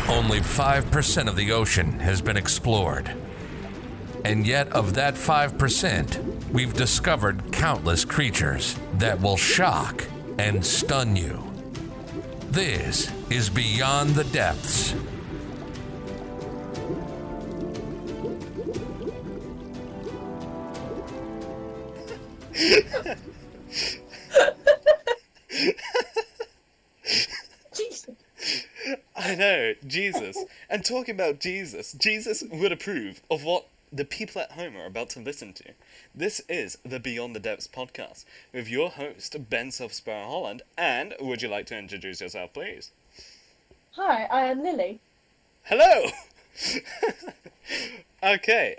Only 5% of the ocean has been explored. And yet, of that 5%, we've discovered countless creatures that will shock and stun you. This is Beyond the Depths. Jesus. I know, Jesus. And talking about Jesus, Jesus would approve of what the people at home are about to listen to. This is the Beyond the Depths podcast with your host, Ben Silversparrow Holland. And would you like to introduce yourself, please? Hi, I am Lily. Hello! Okay,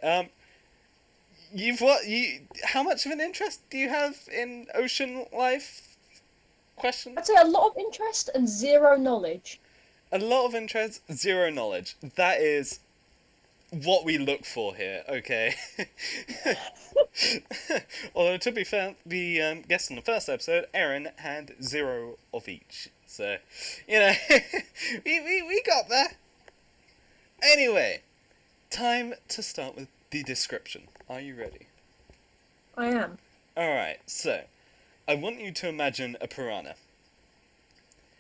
how much of an interest do you have in ocean life? Question? I'd say a lot of interest and zero knowledge. A lot of interest, zero knowledge. That is what we look for here, okay? Although, to be fair, the guest in the first episode, Aaron, had 0 of each. So, you know, we got there. Anyway, time to start with the description. Are you ready? I am. Alright, so, I want you to imagine a piranha.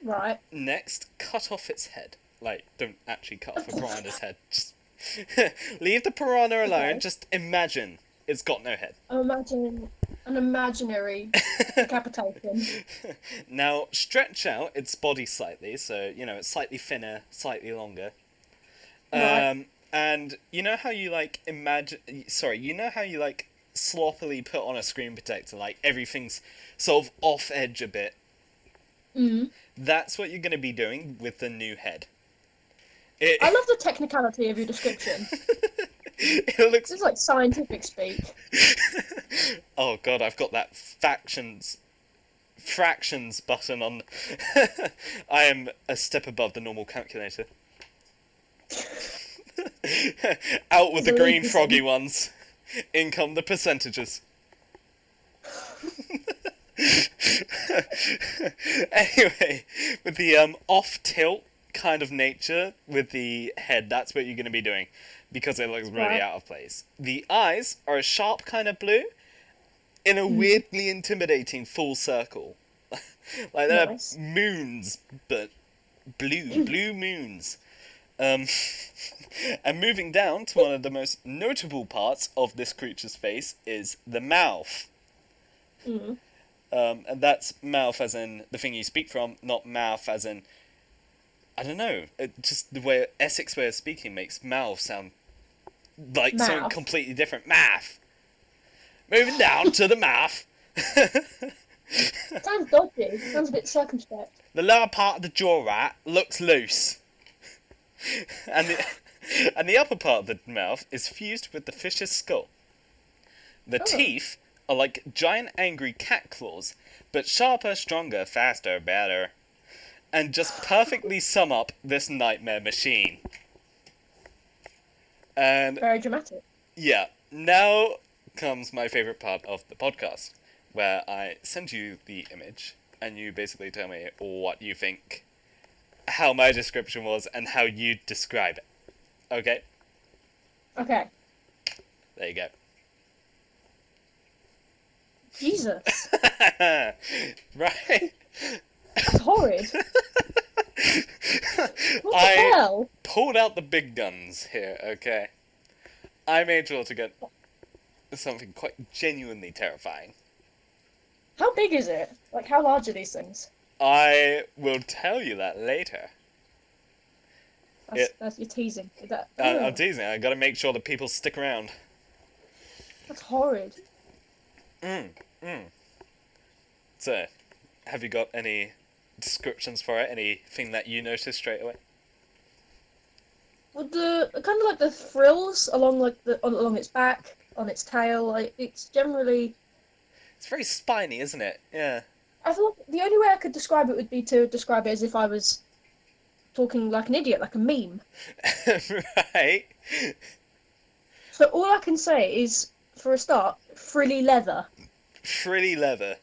Right. Next, cut off its head. Like, don't actually cut off a piranha's head. Just leave the piranha alone. Okay. Just imagine it's got no head. I'm imagining an imaginary decapitation. Now, stretch out its body slightly, so, you know, it's slightly thinner, slightly longer. Right. And you know how you, like, you know how you, like, sloppily put on a screen protector, like, everything's sort of off edge a bit? Mm. That's what you're going to be doing with the new head. I love the technicality of your description. It looks... This is like scientific speak. Oh god, I've got that fractions button on. I am a step above the normal calculator. Out with the green froggy ones. In come the percentages. Anyway, with the off-tilt kind of nature with the head, that's what you're going to be doing, because it looks really Right. out of place. The eyes are a sharp kind of blue in a weirdly intimidating full circle. Like they're Nice. moons, but blue moons. And moving down to one of the most notable parts of this creature's face is the mouth. Mm. And that's mouth as in the thing you speak from, not mouth as in, I don't know, just the way Essex way of speaking makes mouth sound like something Mouth. completely different. Mouth. Moving down to the mouth. Sounds dodgy. Sounds a bit circumspect. The lower part of the jaw rat looks loose. and the upper part of the mouth is fused with the fish's skull. The Oh. teeth are like giant angry cat claws, but sharper, stronger, faster, better. And just perfectly sum up this nightmare machine. And Very dramatic. yeah, now comes my favorite part of the podcast, where I send you the image, and you basically tell me what you think, how my description was, and how you describe it. Okay? Okay. There you go. Jesus. Right? That's horrid. What I- the hell? Pulled out the big guns here, okay? I made sure to get something quite genuinely terrifying. How big is it? Like, how large are these things? I will tell you that later. That's you're teasing. Is that, I'm teasing. I gotta make sure that people stick around. That's horrid. So, have you got any descriptions for it? Anything that you noticed straight away? Well, the kind of like the frills along along its back, on its tail, like it's generally. It's very spiny, isn't it? Yeah. I feel like the only way I could describe it would be to describe it as if I was talking like an idiot, like a meme. Right. So all I can say is, for a start, frilly leather. Frilly leather.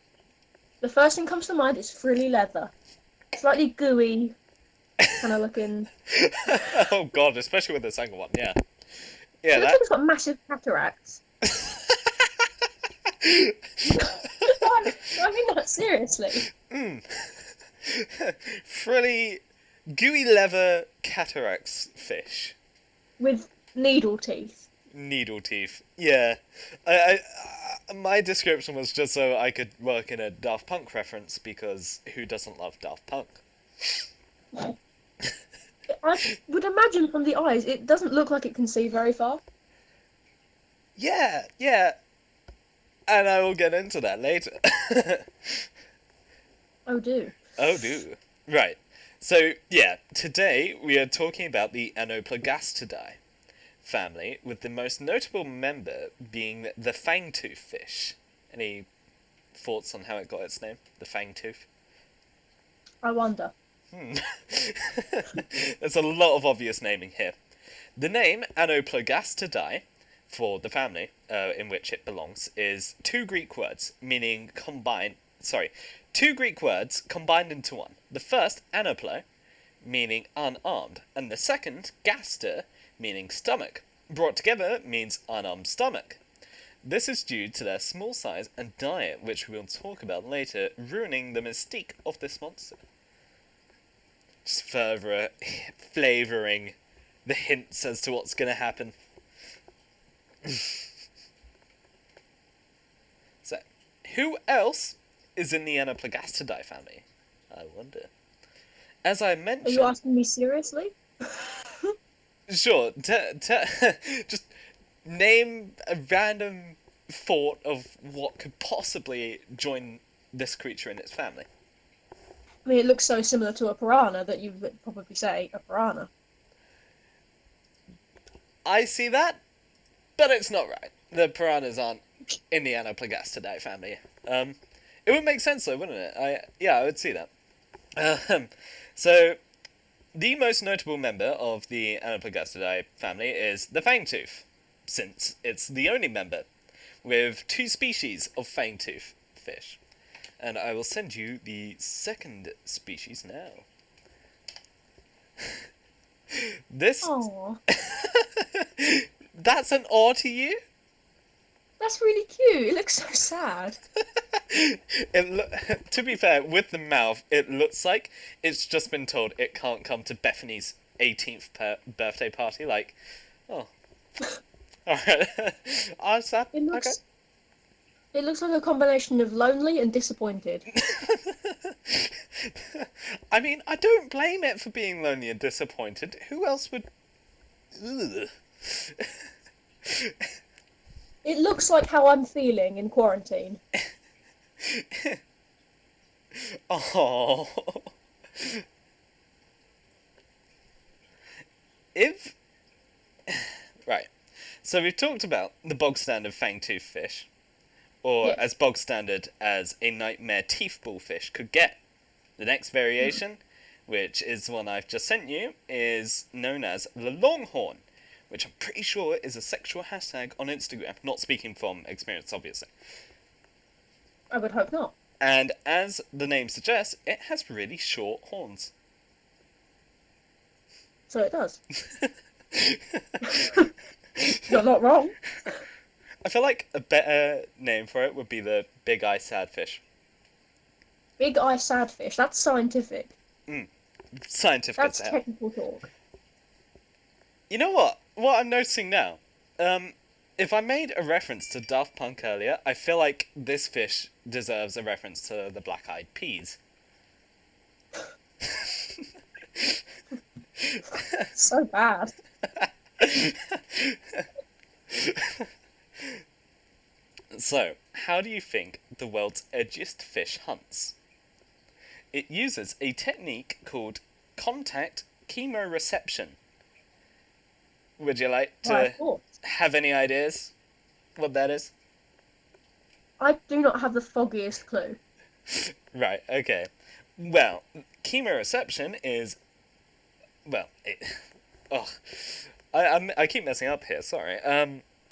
The first thing comes to mind is frilly leather. Slightly gooey, kind of looking. Oh god, especially with the second one, yeah. It Yeah, looks like it's got massive cataracts. I mean that seriously. frilly, gooey leather cataracts fish. With needle teeth. Needle teeth. Yeah. My description was just so I could work in a Daft Punk reference, because who doesn't love Daft Punk? I would imagine from the eyes, it doesn't look like it can see very far. Yeah, yeah. And I will get into that later. Oh, do. Oh, do. Right. So, yeah, today we are talking about the Anoplagastidae family, with the most notable member being the Fangtooth fish. Any thoughts on how it got its name? The Fangtooth? I wonder. There's a lot of obvious naming here. The name Anoplagastidae, for the family in which it belongs, is two Greek words combined into one. The first, anoplo, meaning unarmed, and the second, gaster, meaning stomach. Brought together means unarmed stomach. This is due to their small size and diet, which we'll talk about later, ruining the mystique of this monster. Just further flavouring the hints as to what's going to happen. So, who else is in the Anoplagastidae family? I wonder. As I mentioned... Are you asking me seriously? Sure, just name a random thought of what could possibly join this creature in its family. I mean, it looks so similar to a piranha that you would probably say a piranha. I see that, but it's not right. The piranhas aren't in the Anoplagastidae family. It would make sense though, wouldn't it? I would see that. So, the most notable member of the Anoplagastidae family is the Fangtooth, since it's the only member, with two species of Fangtooth fish. And I will send you the second species now. This... Aww. That's an awe to you? That's really cute. It looks so sad. To be fair, with the mouth, it looks like it's just been told it can't come to Bethany's 18th birthday party. Like, oh. Alright. Oh, sad. It looks... Okay. It looks like a combination of lonely and disappointed. I mean, I don't blame it for being lonely and disappointed. Who else would... Ugh. It looks like how I'm feeling in quarantine. Oh. If... Right. So we've talked about the bog standard fangtooth fish, or Yes. as bog standard as a nightmare teeth bullfish could get. The next variation, which is one I've just sent you, is known as the longhorn, which I'm pretty sure is a sexual hashtag on Instagram. Not speaking from experience, obviously. I would hope not. And as the name suggests, it has really short horns. So it does. You're not wrong. I feel like a better name for it would be the big eye sadfish. Big eye sadfish. That's scientific. Scientific That's as hell. technical talk. You know what? What I'm noticing now, if I made a reference to Daft Punk earlier, I feel like this fish deserves a reference to the Black Eyed Peas. So bad. So, how do you think the world's edgiest fish hunts? It uses a technique called contact chemoreception. Would you like Why, to of course. have any ideas what that is? I do not have the foggiest clue. Right, okay. Well, chemoreception is... Well, I keep messing up here, sorry.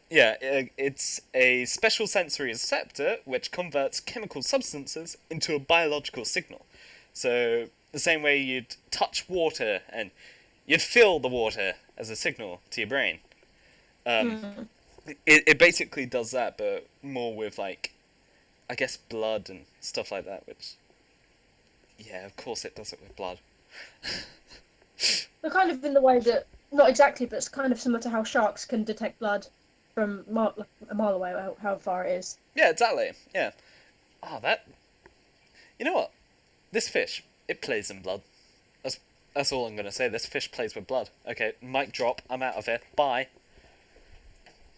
It's a special sensory receptor which converts chemical substances into a biological signal. So, The same way you'd touch water and you'd feel the water as a signal to your brain. It basically does that, but more with, like, I guess blood and stuff like that, which... Yeah, of course it does it with blood. But kind of in the way that, not exactly, but it's kind of similar to how sharks can detect blood from like a mile away, how far it is. Yeah, exactly. Yeah. Oh, that... You know what? This fish, it plays in blood. That's all I'm going to say. This fish plays with blood. Okay, mic drop. I'm out of here. Bye.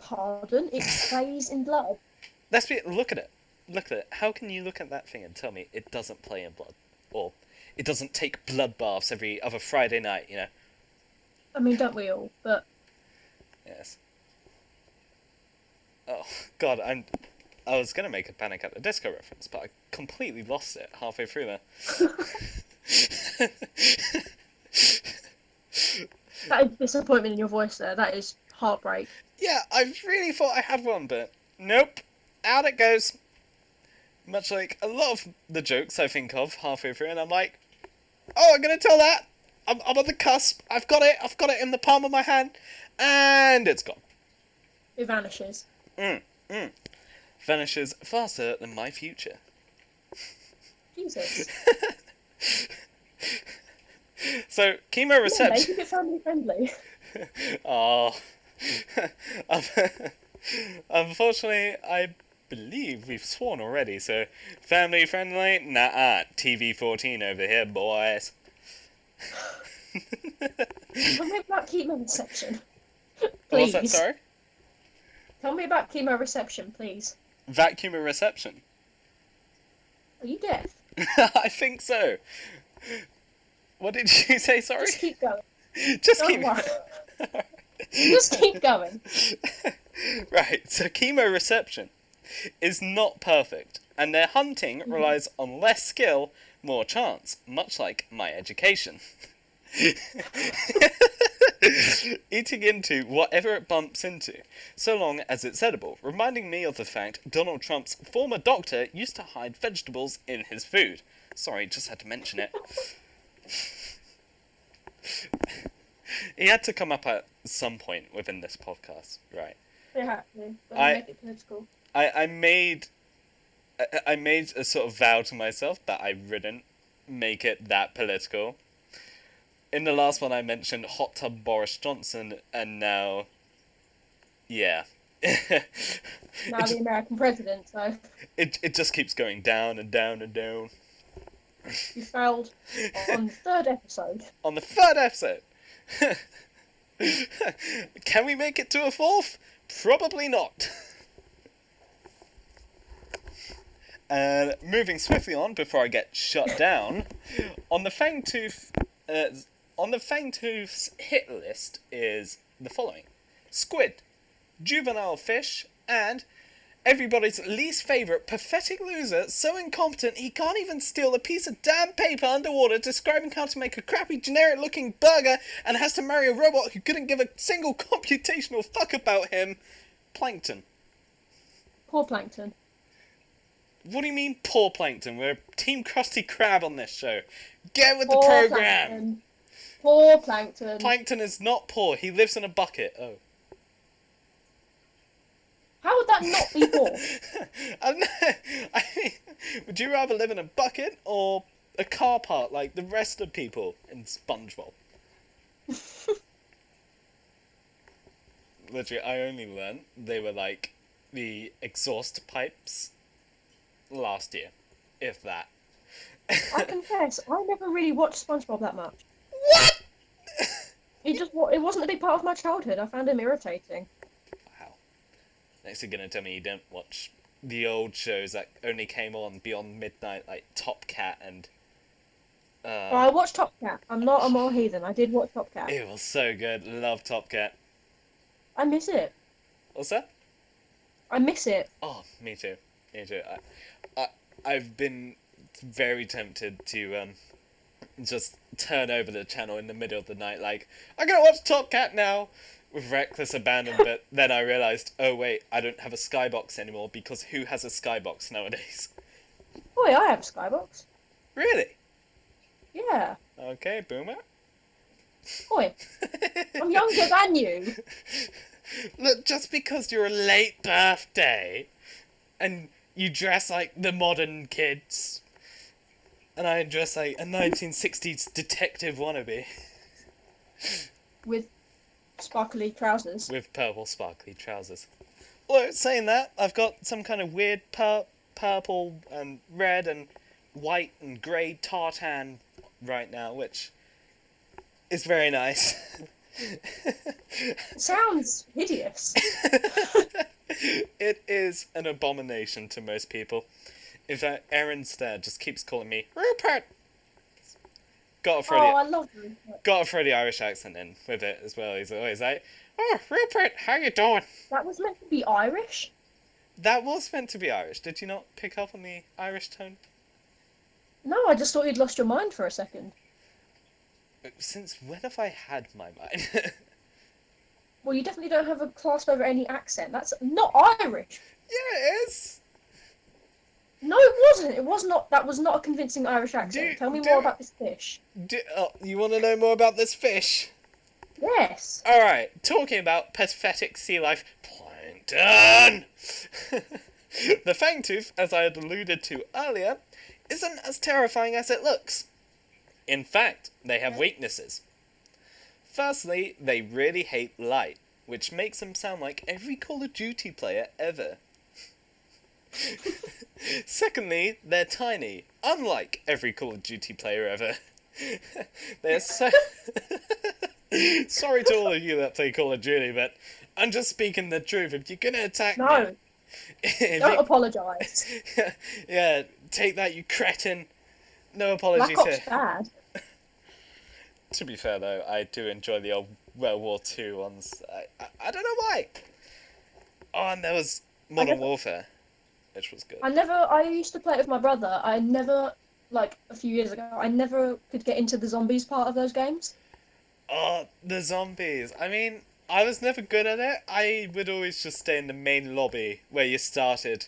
Pardon? It plays in blood? Look at it. Look at it. How can you look at that thing and tell me it doesn't play in blood? Or it doesn't take blood baths every other Friday night, you know? I mean, don't we all? But... Yes. Oh, God, I was going to make a Panic at the Disco reference, but I completely lost it halfway through there. That is disappointment in your voice there. That is heartbreak. Yeah, I really thought I had one, but nope. Out it goes. Much like a lot of the jokes I think of halfway through, and I'm like, oh, I'm going to tell that. I'm on the cusp. I've got it in the palm of my hand, and it's gone. It vanishes. Vanishes faster than my future. Jesus. So, chemoreception... Yeah, make it family friendly. Oh. Unfortunately, I believe we've sworn already, so family friendly? Nah, TV-14 over here, boys. Tell me about chemoreception. What's Please. that, sorry? Tell me about chemoreception, please. Vacuumoreception. Are you deaf? I think so. What did you say, sorry? Just keep going. Just Don't keep... worry. Just keep going. Right, so chemoreception is not perfect, and their hunting relies on less skill, more chance, much like my education. Eating into whatever it bumps into, so long as it's edible, reminding me of the fact Donald Trump's former doctor used to hide vegetables in his food. Sorry, just had to mention it. He had to come up at some point within this podcast, right? They have to. Make it political. I made a sort of vow to myself that I wouldn't make it that political. In the last one I mentioned Hot Tub Boris Johnson, and now... Yeah. Now the American president, so... It just keeps going down and down and down. You failed on the third episode. On the third episode! Can we make it to a fourth? Probably not. And moving swiftly on before I get shut down, on the Fangtooth... on the Fangtooth's hit list is the following: squid, juvenile fish, and everybody's least favourite pathetic loser, so incompetent he can't even steal a piece of damn paper underwater describing how to make a crappy generic looking burger and has to marry a robot who couldn't give a single computational fuck about him. Plankton. Poor Plankton. What do you mean, poor Plankton? We're Team Krusty Krab on this show. Get with the Poor program! Plankton. Poor Plankton. Plankton is not poor. He lives in a bucket. Oh. How would that not be poor? I mean, would you rather live in a bucket or a car part like the rest of people in SpongeBob? Literally, I only learned they were like the exhaust pipes last year, if that. I confess, I never really watched SpongeBob that much. What? It wasn't a big part of my childhood. I found him irritating. Wow. Next you're gonna tell me you didn't watch the old shows that only came on beyond midnight, like Top Cat and... Oh, I watched Top Cat. I'm not a more heathen. I did watch Top Cat. It was so good. Love Top Cat. I miss it. What's that? I miss it. Oh, me too. Me too. I've been very tempted to just turn over the channel in the middle of the night, like, I'm gonna watch Top Cat now, with reckless abandon, but then I realised, oh wait, I don't have a skybox anymore, because who has a skybox nowadays? Oh, yeah, I have a Skybox. Really? Yeah. Okay, boomer. Oi, I'm younger than you. Look, just because you're a late birthday and you dress like the modern kids, and I dress like a 1960s detective wannabe With sparkly trousers. with purple sparkly trousers. Although, saying that, I've got some kind of weird purple and red and white and grey tartan right now, which is very nice. It sounds hideous. It is an abomination to most people. In fact, Aaron's dad just keeps calling me Rupert. Gotta throw Oh, I love Rupert. the Irish accent in with it as well. He's always like, "Oh, Rupert, how you doing?" That was meant to be Irish? That was meant to be Irish. Did you not pick up on the Irish tone? No, I just thought you'd lost your mind for a second. Since when have I had my mind? Well, you definitely don't have a clasp over any accent. That's not Irish. Yeah, it is. No, it wasn't. It was not. That was not a convincing Irish accent. Tell me more about this fish. You want to know more about this fish? Yes. Alright, talking about pathetic sea life, plankton! The Fangtooth, as I had alluded to earlier, isn't as terrifying as it looks. In fact, they have weaknesses. Firstly, they really hate light, which makes them sound like every Call of Duty player ever. Secondly, they're tiny, unlike every Call of Duty player ever. They're so... Sorry to all of you that play Call of Duty, but I'm just speaking the truth. If you're gonna attack No. me... Don't apologise. Yeah, take that, you cretin. No apology Black Ops bad. To be fair, though, I do enjoy the old World War II ones. I don't know why. Oh, and there was Modern Warfare, which was good. I used to play it with my brother. I never, like, a few years ago, I never could get into the zombies part of those games. Oh, the zombies. I mean, I was never good at it. I would always just stay in the main lobby where you started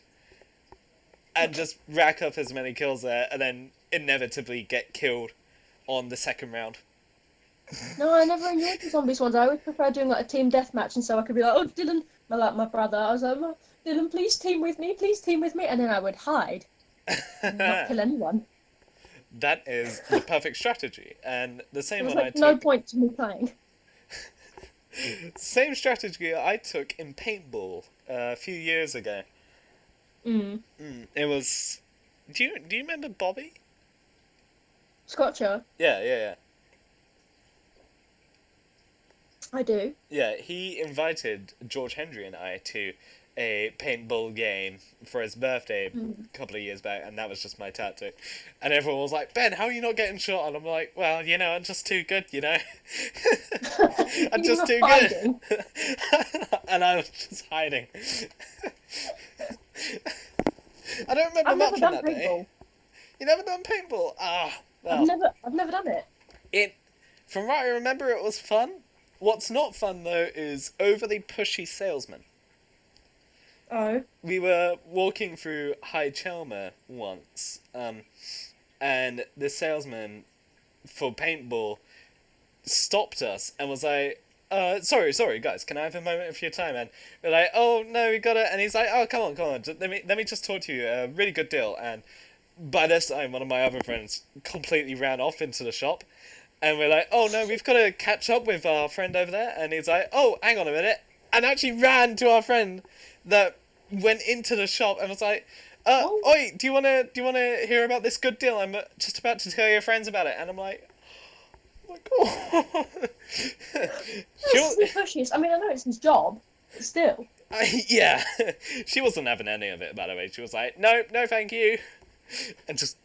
and just rack up as many kills there and then inevitably get killed on the second round. No, I never enjoyed the zombies ones. I always preferred doing, like, a team deathmatch, and so I could be like, oh, Dylan, my brother. I was like, oh, Dylan, please team with me, and then I would hide and not kill anyone. That is the perfect strategy, and the There same was, one like, I no took. point to me playing. Same strategy I took in paintball a few years ago. It was. Do you remember Bobby? Scotcher, Yeah. I do. Yeah, he invited George Hendry and I to a paintball game for his birthday a couple of years back, and that was just my tactic. And everyone was like, "Ben, how are you not getting shot?" And I'm like, "Well, I'm just too good, I'm just too good." And I was just hiding. I don't remember I've never much done on that day. paintball. You never done paintball? Ah, well. I've never done it. From what I remember, it was fun. What's not fun, though, is overly pushy salesmen. Oh. We were walking through High Chelmer once, and the salesman for paintball stopped us and was like, sorry, guys, can I have a moment of your time? And we're like, oh, no, we got it. And he's like, oh, come on, let me just talk to you, a really good deal. And by this time, one of my other friends completely ran off into the shop. And we're like, oh, no, we've got to catch up with our friend over there. And he's like, oh, hang on a minute. And actually ran to our friend that went into the shop and was like, oi, do you wanna hear about this good deal? I'm just about to tell your friends about it. And I'm like, oh my god. That's pushy. I mean, I know it's his job, but still. Yeah. She wasn't having any of it, by the way. She was like, no, thank you. And just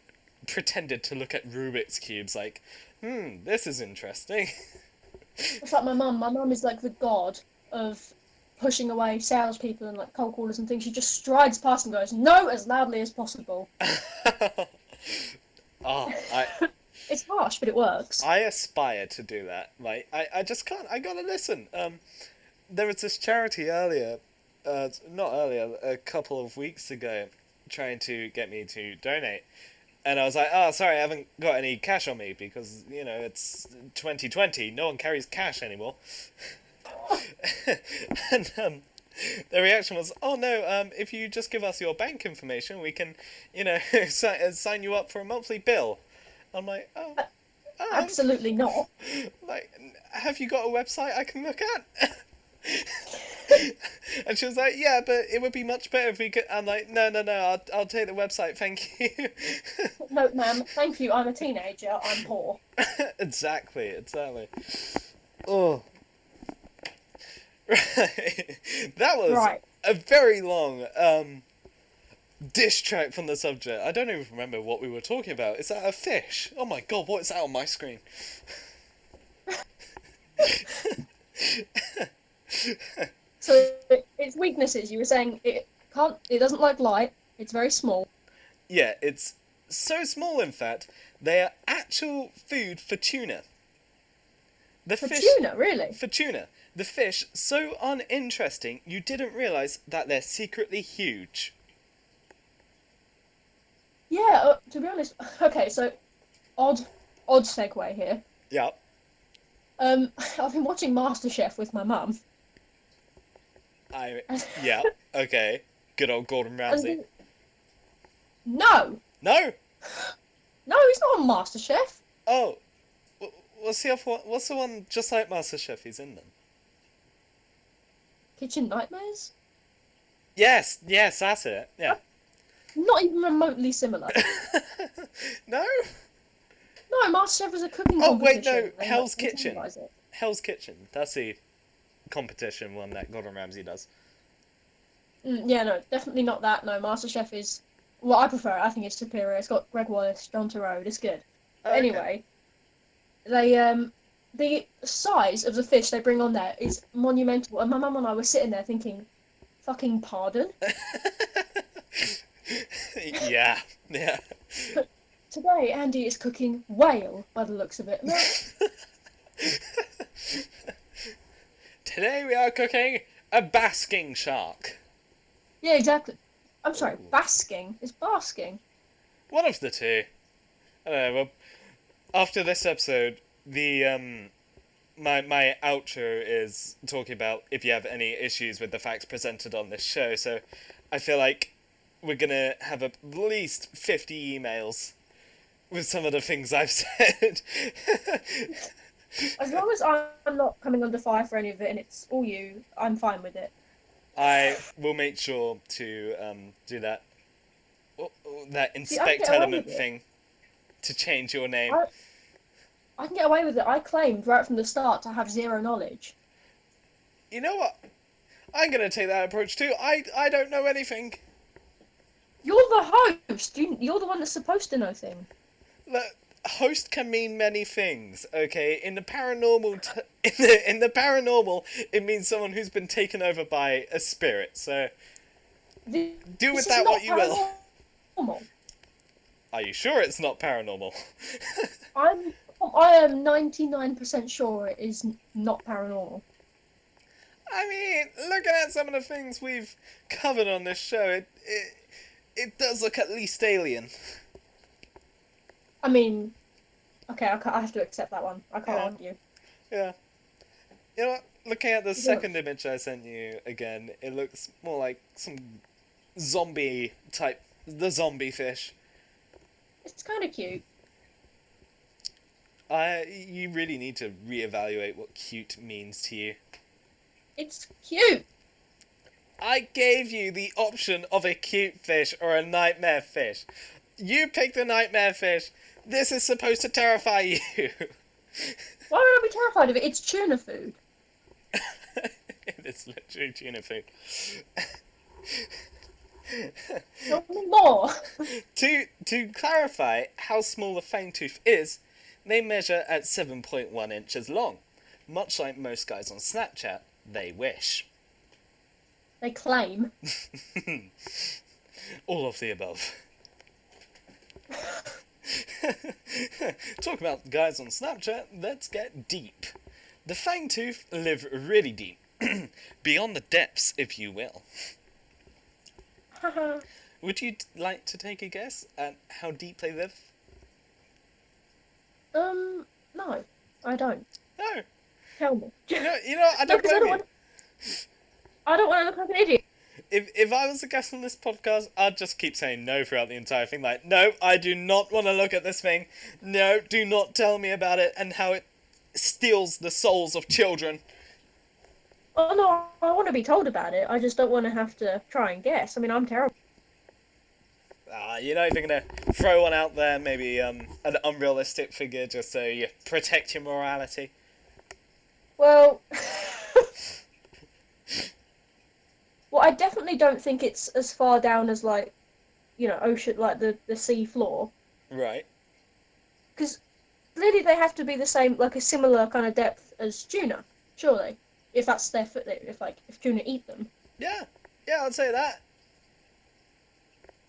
pretended to look at Rubik's Cubes like, this is interesting. It's like my mum. My mum is like the god of pushing away salespeople and like cold callers and things. She just strides past and goes, no, as loudly as possible. It's harsh, but it works. I aspire to do that. Like, I just can't. I gotta listen. There was this charity earlier, a couple of weeks ago, trying to get me to donate. And I was like, oh, sorry, I haven't got any cash on me because, it's 2020. No one carries cash anymore. And the reaction was, oh, no, if you just give us your bank information, we can, sign you up for a monthly bill. I'm like, oh. Absolutely not. Like, have you got a website I can look at? And she was like, yeah, but it would be much better if we could. I'm like, no, I'll take the website, thank you. No, ma'am, thank you, I'm a teenager, I'm poor. Exactly. Oh. Right. That was a very long dish track from the subject. I don't even remember what we were talking about. Is that a fish? Oh my god, what is that on my screen? So its weaknesses, you were saying it doesn't like light, it's very small. Yeah, it's so small in fact, they are actual food for tuna. Tuna, really? For tuna. The fish, so uninteresting, you didn't realise that they're secretly huge. Yeah, to be honest, okay, so odd segue here. Yeah. I've been watching MasterChef with my mum. Yeah, okay. Good old Gordon Ramsay. No! No? No, he's not on MasterChef. Oh. What's the one just like MasterChef he's in then? Kitchen Nightmares? Yes, that's it. Yeah. Not even remotely similar. No? No, MasterChef is a cooking competition. Oh, wait, no. Hell's Kitchen. Hell's Kitchen. That's the competition one that Gordon Ramsay does. Yeah, no, definitely not that. No, MasterChef is... Well, I prefer it. I think it's superior. It's got Greg Wallace, John Turturro. It's good. But anyway, the size of the fish they bring on there is monumental. And my mum and I were sitting there thinking, fucking pardon? Yeah. Today, Andy is cooking whale, by the looks of it. No. Today we are cooking a basking shark. Yeah, exactly. I'm sorry, basking? It's basking. One of the two. I don't know, well, after this episode, the, my outro is talking about if you have any issues with the facts presented on this show, so I feel like we're gonna have at least 50 emails with some of the things I've said. As long as I'm not coming under fire for any of it and it's all you, I'm fine with it. I will make sure to do that inspect element thing to change your name. I can get away with it. I claimed right from the start to have zero knowledge. You know what? I'm going to take that approach too. I don't know anything. You're the host. You're the one that's supposed to know things. Look, host can mean many things, okay? In the paranormal, in the paranormal, it means someone who's been taken over by a spirit. So do with that what you will. Are you sure it's not paranormal? I am 99% sure it is not paranormal. I mean, looking at some of the things we've covered on this show, it does look at least alien. I mean, okay, I have to accept that one. I can't argue. Yeah. You know what? Looking at the second image I sent you again, it looks more like some zombie type, the zombie fish. It's kind of cute. You really need to reevaluate what cute means to you. It's cute. I gave you the option of a cute fish or a nightmare fish. You picked the nightmare fish. This is supposed to terrify you. Why would I be terrified of it? It's tuna food. It's literally tuna food. Not more. To clarify how small a fangtooth is, they measure at 7.1 inches long. Much like most guys on Snapchat, they wish. They claim. All of the above. Talk about guys on Snapchat, let's get deep. The fangtooth live really deep. Beyond the depths, if you will. Would you like to take a guess at how deep they live? No, I don't. No. Tell me. I No, don't 'cause I blame don't you. want. I don't want to look like an idiot. If I was a guest on this podcast, I'd just keep saying no throughout the entire thing. Like, no, I do not want to look at this thing. No, do not tell me about it and how it steals the souls of children. Oh no, I want to be told about it. I just don't want to have to try and guess. I mean, I'm terrible. You're not even gonna throw one out there, maybe an unrealistic figure, just so you protect your morality. Well, well, I definitely don't think it's as far down as like, ocean, like the sea floor. Right. Because clearly they have to be the same, like a similar kind of depth as tuna, surely. If that's their foot, if tuna eat them. Yeah, I'd say that.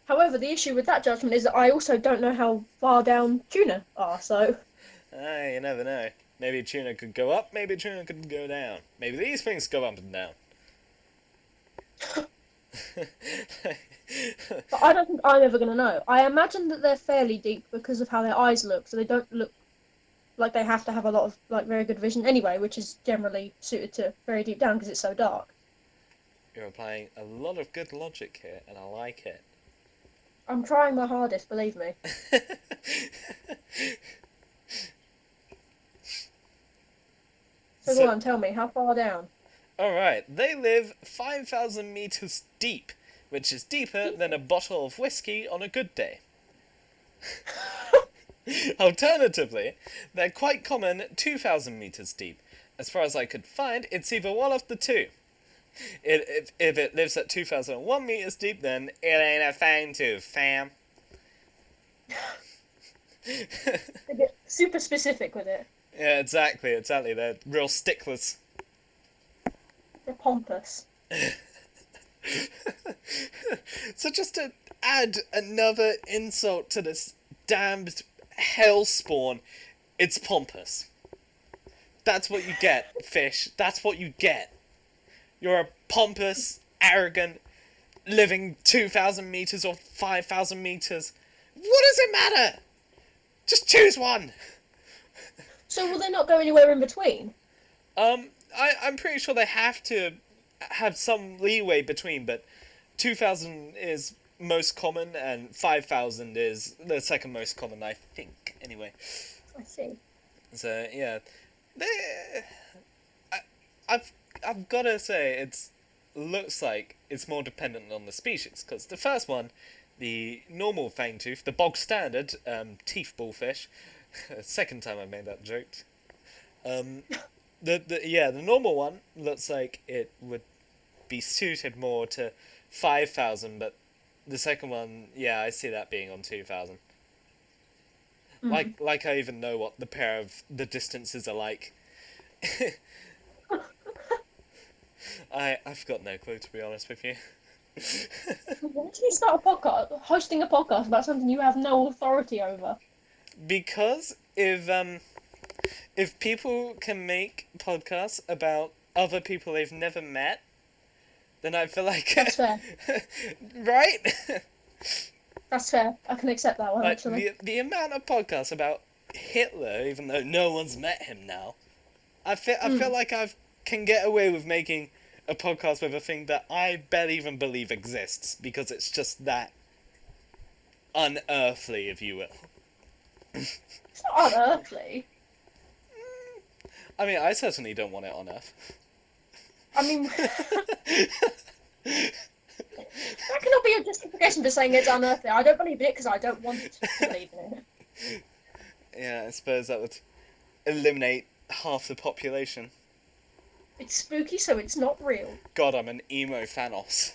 However, the issue with that judgment is that I also don't know how far down tuna are, so... You never know. Maybe tuna could go up, maybe tuna could go down. Maybe these things go up and down. But I don't think I'm ever going to know. I imagine that they're fairly deep because of how their eyes look, so they don't look like they have to have a lot of, like, very good vision anyway, which is generally suited to very deep down because it's so dark. You're applying a lot of good logic here, and I like it. I'm trying my hardest, believe me. So go on, tell me, how far down? Alright, they live 5,000 meters deep, which is deeper than a bottle of whiskey on a good day. Alternatively, they're quite common 2,000 meters deep. As far as I could find, it's either one of the two. If it lives at 2,001 meters deep, then it ain't a Fangtooth, fam. A bit super specific with it. Yeah, exactly. They're real sticklers. They're pompous. So just to add another insult to this damned hellspawn, it's pompous. That's what you get, fish. That's what you get. You're a pompous, arrogant, living 2,000 meters or 5,000 meters. What does it matter? Just choose one. So will they not go anywhere in between? I'm pretty sure they have to have some leeway between, but 2,000 is most common and 5,000 is the second most common, I think, anyway. I see. So, yeah. I've got to say, it looks like it's more dependent on the species, because the first one, the normal fangtooth, the bog standard teeth bullfish, second time I made that joke, the normal one looks like it would be suited more to 5,000, but the second one, yeah, I see that being on 2,000. Like I even know what the pair of the distances are like. I've got no clue, to be honest with you. Why do you start hosting a podcast about something you have no authority over? Because if people can make podcasts about other people they've never met, then I feel like... That's fair. Right? That's fair. I can accept that one, Like, actually. the amount of podcasts about Hitler, even though no one's met him now, I feel like I can get away with making a podcast with a thing that I barely even believe exists, because it's just that unearthly, if you will. It's not unearthly. I mean, I certainly don't want it on Earth. I mean... That cannot be a justification for saying it's unearthly. I don't believe in it because I don't want to believe in it. Yeah, I suppose that would eliminate half the population. It's spooky, so it's not real. God, I'm an emo Thanos.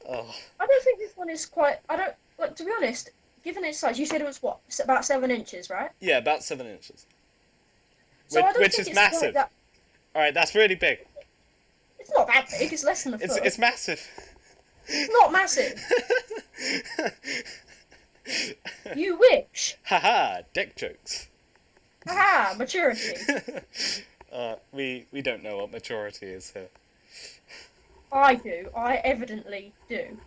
Oh. I don't think this one is quite... to be honest, given its size, you said it was what? About 7 inches, right? Yeah, about 7 inches. So I don't Which think is it's quite massive. that... Alright, that's really big. It's not that big, it's less than a foot. It's massive. It's not massive. You wish. Haha, dick jokes. Haha, maturity. We don't know what maturity is here. I do. I evidently do.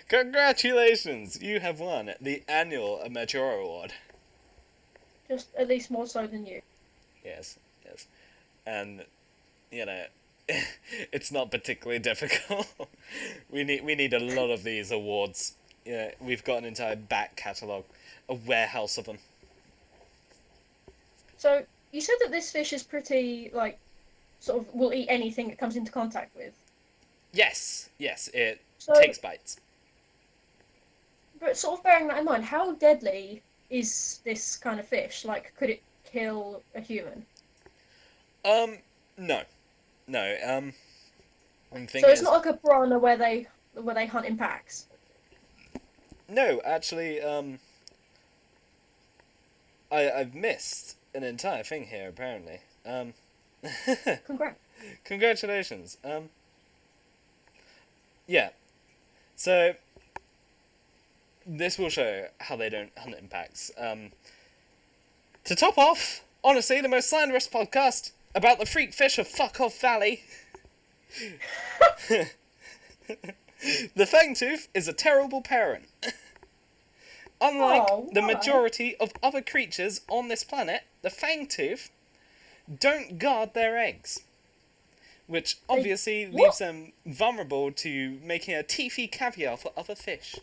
Congratulations! You have won the annual Mature Award. Just at least more so than you. Yes, yes. And, you know, it's not particularly difficult. We need a lot of these awards. Yeah, we've got an entire back catalogue, a warehouse of them. So, you said that this fish is pretty, like, sort of will eat anything it comes into contact with. Yes, it So, takes bites. but sort of bearing that in mind, how deadly is this kind of fish? Like, could it kill a human? No. And thing So it's is, not like a piranha where they hunt in packs. no, actually, I've missed an entire thing here, apparently. Congrats. Congratulations. Yeah. So, this will show how they don't hunt in packs. To top off, honestly, the most slanderous podcast about the freak fish of Fuck Off Valley. The Fangtooth is a terrible parent. Unlike the why? majority of other creatures on this planet, the Fangtooth don't guard their eggs, which obviously leaves them vulnerable to making a teethy caviar for other fish.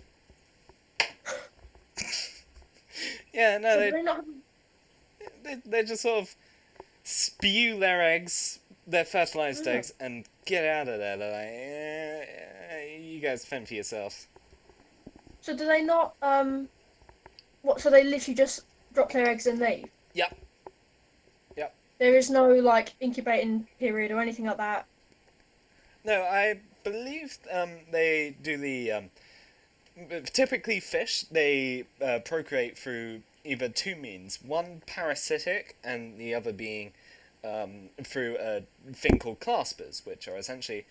Yeah, no, So do they not have... they just sort of spew their eggs, their fertilized Oh. eggs, and get out of there. They're like, you guys fend for yourselves. So do they not what? So they literally just drop their eggs and leave. Yep. There is no like incubating period or anything like that. No, I believe they do the typically fish, they procreate through either two means. One parasitic, and the other being through a thing called claspers, which are essentially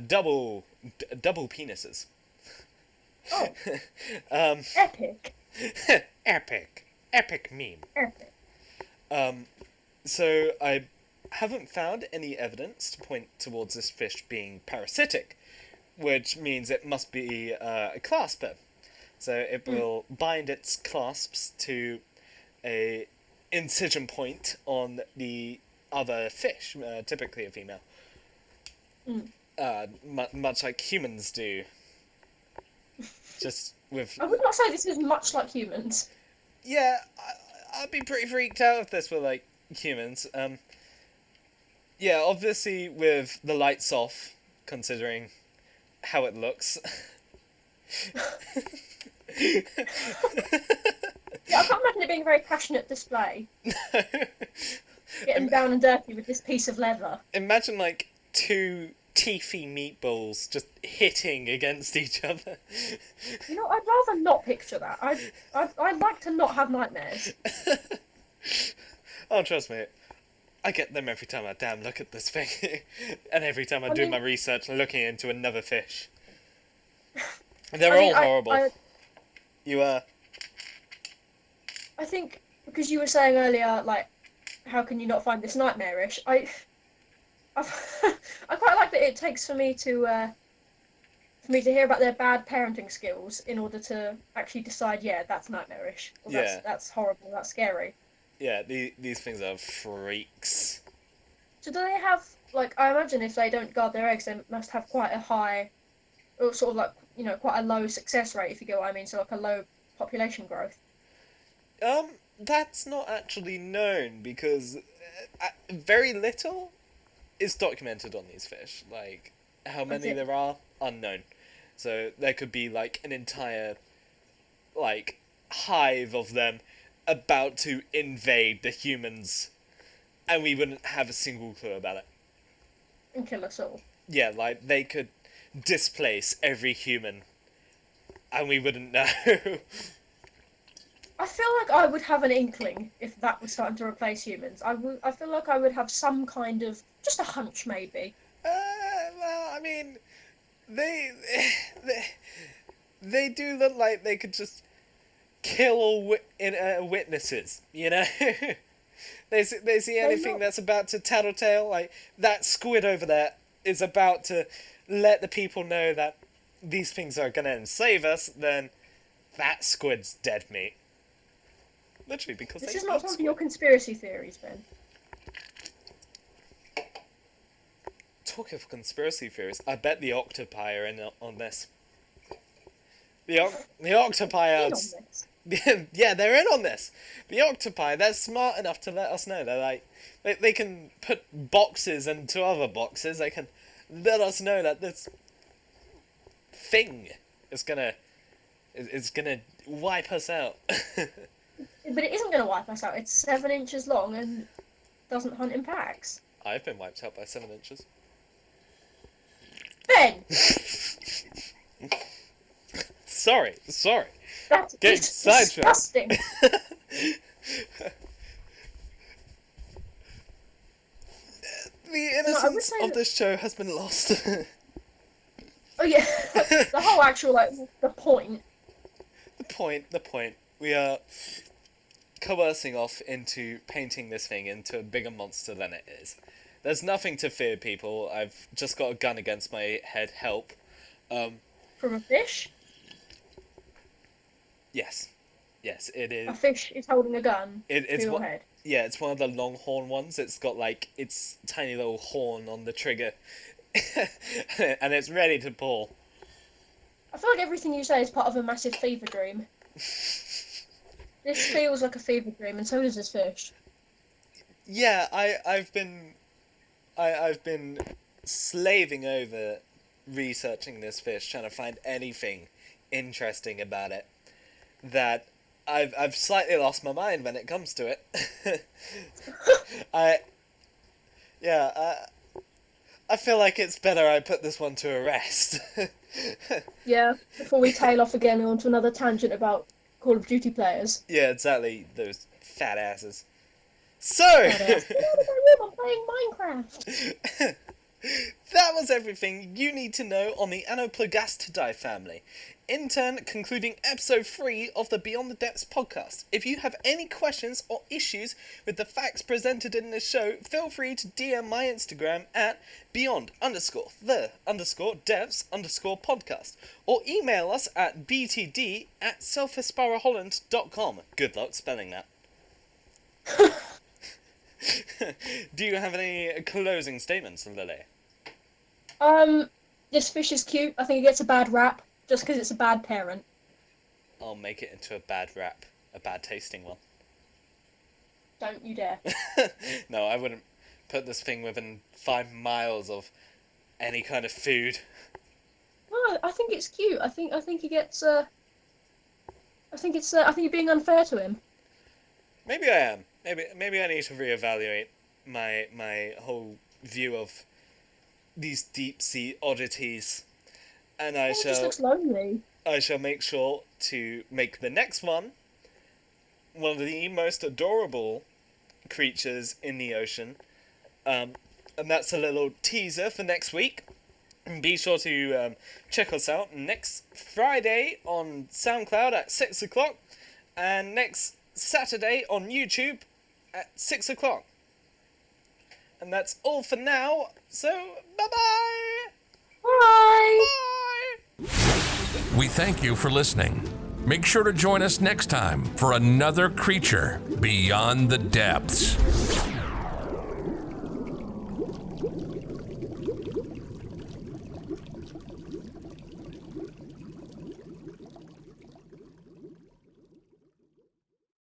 double penises. Oh, epic. Epic meme. Epic. So I haven't found any evidence to point towards this fish being parasitic, which means it must be a clasper. So it will bind its clasps to a incision point on the other fish, typically a female. Much like humans do. Just with... I would not say this is much like humans. Yeah, I'd be pretty freaked out if this were like humans. Yeah, obviously with the lights off, considering how it looks. Yeah, I can't imagine it being a very passionate display. Getting down and dirty with this piece of leather. Imagine like two teethy meatballs just hitting against each other. You know, I'd rather not picture that. I'd like to not have nightmares. Oh, trust me. I get them every time I damn look at this thing. And every time I do my research looking into another fish. They're all horrible. I think because you were saying earlier, like, how can you not find this nightmarish? I quite like that it takes for me to hear about their bad parenting skills in order to actually decide, yeah, that's nightmarish. Or that's horrible. That's scary. Yeah, these things are freaks. So do they have, like, I imagine if they don't guard their eggs, they must have quite a high, or sort of like, you know, quite a low success rate, if you get what I mean. So like a low population growth. That's not actually known because very little is documented on these fish. Like, how many there are, unknown. So there could be, like, an entire, like, hive of them about to invade the humans, and we wouldn't have a single clue about it. And kill us all. Yeah, like, they could displace every human, and we wouldn't know. I feel like I would have an inkling if that was starting to replace humans. I feel like I would have some kind of, just a hunch maybe. Well, I mean, they do look like they could just kill all witnesses, you know? They see anything that's about to tattletale, like that squid over there is about to let the people know that these things are gonna enslave us, then that squid's dead meat. Literally, because This they is not eat some of squid. your conspiracy theories, Ben. Talking of conspiracy theories, I bet the octopi are in on this. The octopi are... In on this. Yeah, they're in on this. The octopi, they're smart enough to let us know. They're like, they can put boxes into other boxes. They can let us know that this thing is gonna wipe us out. But it isn't going to wipe us out. It's 7 inches long and doesn't hunt in packs. I've been wiped out by 7 inches. Ben! Sorry. That Getting is sidetracked. disgusting. The innocence say of that- this show has been lost. Oh yeah, the whole actual, like, the point. The point. We are coercing off into painting this thing into a bigger monster than it is. There's nothing to fear, people. I've just got a gun against my head. Help. From a fish? Yes, it is. A fish is holding a gun It's to your one. head. Yeah, it's one of the longhorn ones. It's got like its tiny little horn on the trigger, and it's ready to pull. I feel like everything you say is part of a massive fever dream. This feels like a fever dream, and so does this fish. Yeah, I've been slaving over researching this fish, trying to find anything interesting about it. That I've slightly lost my mind when it comes to it. I feel like it's better I put this one to rest. Yeah, before we tail off again onto another tangent about Call of Duty players. Yeah, exactly. Those fat asses. So. I'm playing Minecraft. That was everything you need to know on the Anoplagastidae family. In turn, concluding episode 3 of the Beyond the Depths podcast. If you have any questions or issues with the facts presented in this show, feel free to DM my Instagram at beyond_the_depths_podcast or email us at btd@selfasparaholland.com. Good luck spelling that. Do you have any closing statements, Lily? This fish is cute. I think it gets a bad rap just because it's a bad parent. I'll make it into a bad rap. A bad tasting one. Don't you dare. No, I wouldn't put this thing within 5 miles of any kind of food. No, I think it's cute. I think he gets. I think you're being unfair to him. Maybe I am. Maybe I need to reevaluate my whole view of these deep sea oddities, and He just looks lonely. I shall make sure to make the next one of the most adorable creatures in the ocean. And that's a little teaser for next week. And be sure to check us out next Friday on Soundcloud at 6 o'clock, and next Saturday on YouTube at 6 o'clock. And that's all for now, so bye-bye! Bye! Bye! We thank you for listening. Make sure to join us next time for another creature beyond the depths.